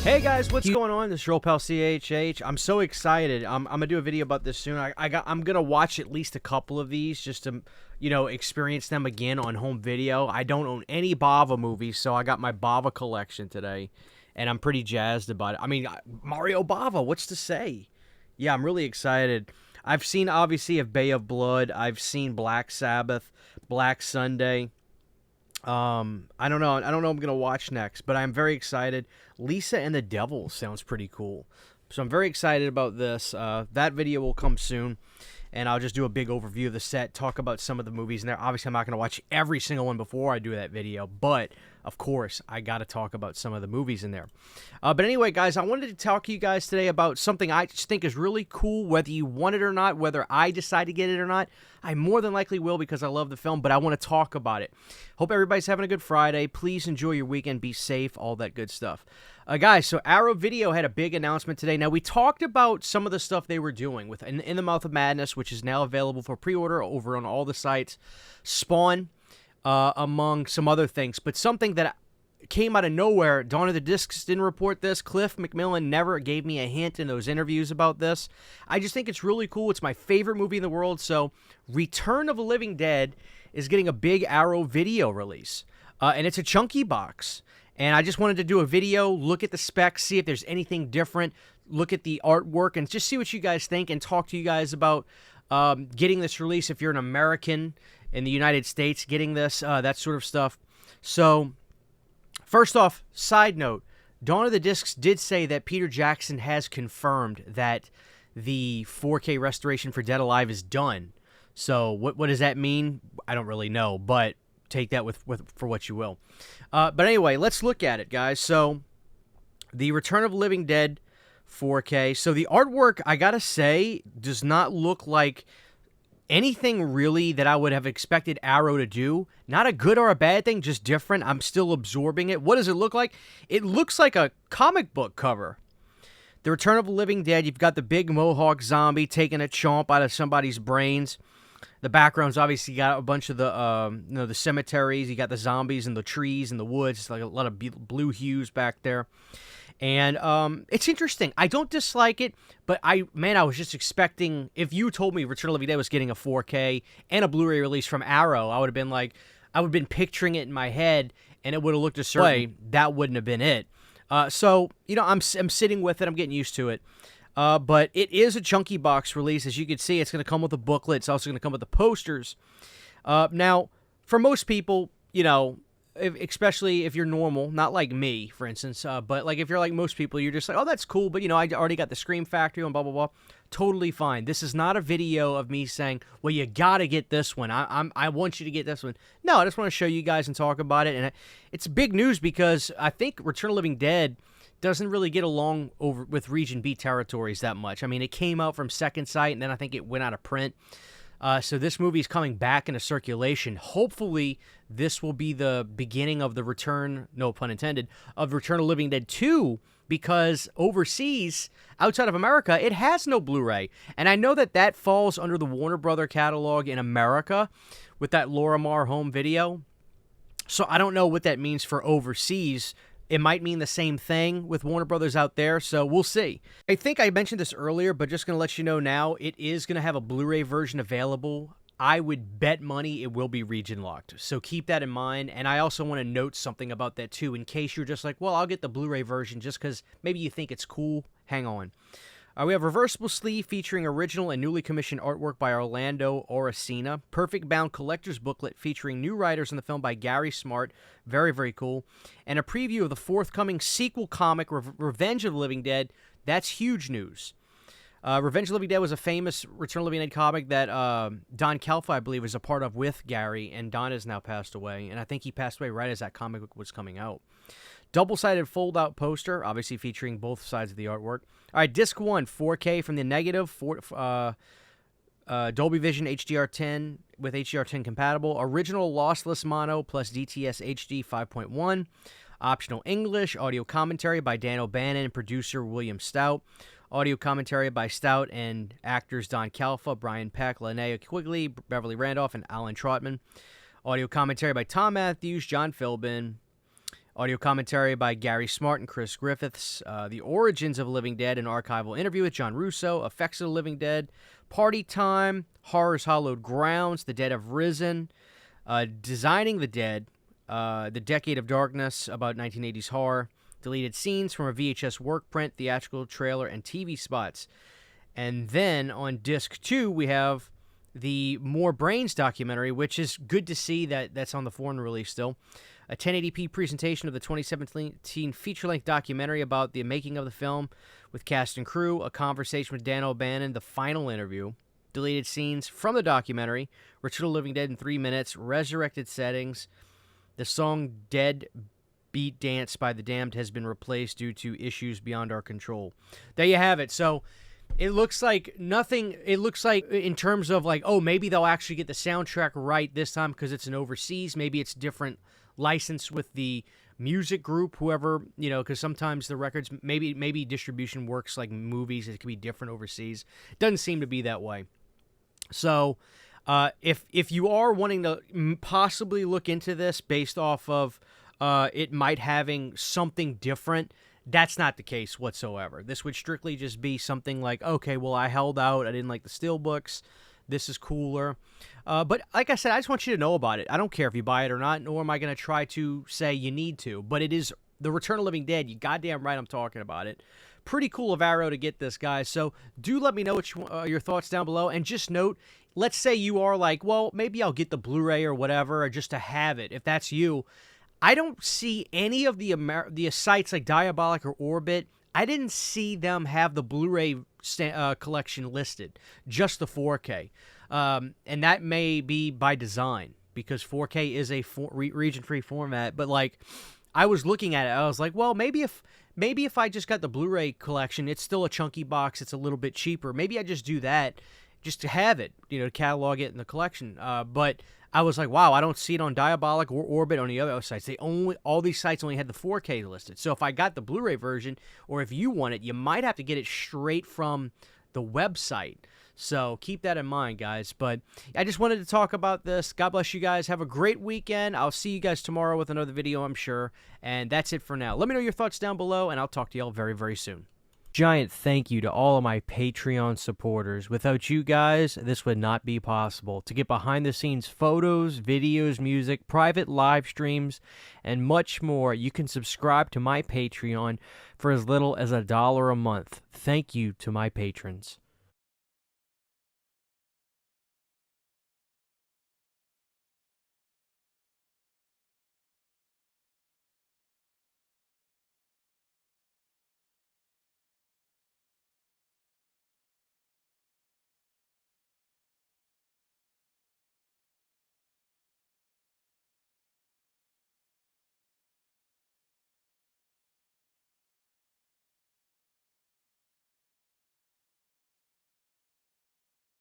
Hey guys, what's going on? This is your pal CHH. I'm so excited. I'm gonna do a video about this soon. I'm gonna watch at least a couple of these just to, experience them again on home video. I don't own any Bava movies, so I got my Bava collection today, and I'm pretty jazzed about it. I mean, Mario Bava, what's to say? Yeah, I'm really excited. I've seen, obviously, of Bay of Blood. I've seen Black Sabbath, Black Sunday. I don't know. I don't know what I'm gonna watch next, but I'm very excited. Lisa and the Devil sounds pretty cool, so I'm very excited about this. That video will come soon, and I'll just do a big overview of the set, talk about some of the movies in there. Obviously, I'm not gonna watch every single one before I do that video, but of course, I got to talk about some of the movies in there. But anyway, guys, I wanted to talk to you guys today about something I just think is really cool, whether you want it or not, whether I decide to get it or not. I more than likely will because I love the film, but I want to talk about it. Hope everybody's having a good Friday. Please enjoy your weekend. Be safe, all that good stuff. Guys, so Arrow Video had a big announcement today. Now, we talked about some of the stuff they were doing with In the Mouth of Madness, which is now available for pre-order over on all the sites. Spawn, among some other things, but something that came out of nowhere. Dawn of the Discs didn't report this. Cliff McMillan never gave me a hint in those interviews about this. I just think it's really cool. It's my favorite movie in the world. So Return of the Living Dead is getting a big Arrow Video release, and it's a chunky box. And I just wanted to do a video, look at the specs, see if there's anything different, look at the artwork, and just see what you guys think and talk to you guys about getting this release if you're an American in the United States, getting this, that sort of stuff. So, first off, side note, Dawn of the Discs did say that Peter Jackson has confirmed that the 4K restoration for Dead Alive is done. So, what does that mean? I don't really know, but take that for what you will. But anyway, let's look at it, guys. So, the Return of the Living Dead 4K. So, the artwork, I gotta say, does not look like anything really that I would have expected Arrow to do. Not a good or a bad thing, just different. I'm still absorbing it. What does it look like? It looks like a comic book cover. The Return of the Living Dead, you've got the big mohawk zombie taking a chomp out of somebody's brains. The background's obviously got a bunch of the cemeteries. You got the zombies and the trees and the woods. It's like a lot of blue hues back there. And it's interesting. I don't dislike it, but I was just expecting, if you told me Return of the Living Dead was getting a 4K and a Blu-ray release from Arrow, I would have been picturing it in my head, and it would have looked a certain way. That wouldn't have been it. So, I'm sitting with it. I'm getting used to it. But it is a chunky box release. As you can see, it's going to come with a booklet. It's also going to come with the posters. Now, for most people, especially if you're normal, not like me, for instance, but like if you're like most people, you're just like, oh, that's cool, but I already got the Scream Factory and blah, blah, blah. Totally fine. This is not a video of me saying, well, you gotta get this one. I want you to get this one. No, I just want to show you guys and talk about it, and it's big news because I think Return of the Living Dead doesn't really get along over with Region B territories that much. I mean, it came out from Second Sight, and then I think it went out of print. So this movie is coming back into circulation. Hopefully, this will be the beginning of the return, no pun intended, of Return of the Living Dead 2, because overseas, outside of America, it has no Blu-ray. And I know that falls under the Warner Brother catalog in America with that Lorimar home video. So I don't know what that means for overseas. It might mean the same thing with Warner Brothers out there, so we'll see. I think I mentioned this earlier, but just going to let you know now, it is going to have a Blu-ray version available. I would bet money it will be region locked, so keep that in mind. And I also want to note something about that too, in case you're just like, well, I'll get the Blu-ray version just because maybe you think it's cool. Hang on. We have reversible sleeve featuring original and newly commissioned artwork by Orlando Oracina. Perfect bound collector's booklet featuring new writers in the film by Gary Smart. Very, very cool. And a preview of the forthcoming sequel comic, Revenge of the Living Dead. That's huge news. Revenge of the Living Dead was a famous Return of the Living Dead comic that Don Calfa, I believe, was a part of with Gary, and Don has now passed away. And I think he passed away right as that comic book was coming out. Double-sided fold-out poster, obviously featuring both sides of the artwork. All right, disc 1, 4K from the negative, Dolby Vision HDR10 with HDR10 compatible. Original lossless mono plus DTS HD 5.1. Optional English. Audio commentary by Dan O'Bannon and producer William Stout. Audio commentary by Stout and actors Don Calfa, Brian Peck, Linnea Quigley, Beverly Randolph, and Alan Trotman. Audio commentary by Tom Matthews, John Philbin. Audio commentary by Gary Smart and Chris Griffiths. The Origins of Living Dead, an archival interview with John Russo. Effects of the Living Dead. Party Time. Horror's Hallowed Grounds. The Dead Have Risen. Designing the Dead. The Decade of Darkness, about 1980s horror. Deleted scenes from a VHS work print, theatrical trailer, and TV spots. And then on disc 2, we have the More Brains documentary, which is good to see that that's on the foreign release still. A 1080p presentation of the 2017 feature-length documentary about the making of the film with cast and crew, a conversation with Dan O'Bannon, the final interview, deleted scenes from the documentary, Return of the Living Dead in 3 minutes, resurrected settings, the song Dead Beat Dance by The Damned has been replaced due to issues beyond our control. There you have it. So it looks like nothing, it looks like in terms of like, oh, maybe they'll actually get the soundtrack right this time because it's an overseas, maybe it's different license with the music group, whoever, you know, because sometimes the records, maybe distribution works like movies, it could be different overseas. It doesn't seem to be that way. So if you are wanting to possibly look into this based off of it might having something different, that's not the case whatsoever. This would strictly just be something like, okay, well, I held out, I didn't like the steelbooks, this is cooler. But like I said, I just want you to know about it. I don't care if you buy it or not, nor am I going to try to say you need to. But it is the Return of the Living Dead. You goddamn right I'm talking about it. Pretty cool of Arrow to get this, guys. So do let me know what your thoughts down below. And just note, let's say you are like, well, maybe I'll get the Blu-ray or whatever, or just to have it. If that's you, I don't see any of the sites like Diabolic or Orbit. I didn't see them have the Blu-ray collection listed, just the 4K. And that may be by design because 4K is a region-free format. But like, I was looking at it, I was like, well, maybe if I just got the Blu-ray collection, it's still a chunky box, it's a little bit cheaper. Maybe I just do that just to have it, you know, to catalog it in the collection. But I was like, wow, I don't see it on Diabolic or Orbit on the other sites. All these sites only had the 4K listed. So if I got the Blu-ray version, or if you want it, you might have to get it straight from the website. So keep that in mind, guys. But I just wanted to talk about this. God bless you guys. Have a great weekend. I'll see you guys tomorrow with another video, I'm sure. And that's it for now. Let me know your thoughts down below, and I'll talk to y'all very, very soon. Giant thank you to all of my Patreon supporters. Without you guys, this would not be possible. To get behind-the-scenes photos, videos, music, private live streams, and much more, you can subscribe to my Patreon for as little as $1 a month. Thank you to my patrons.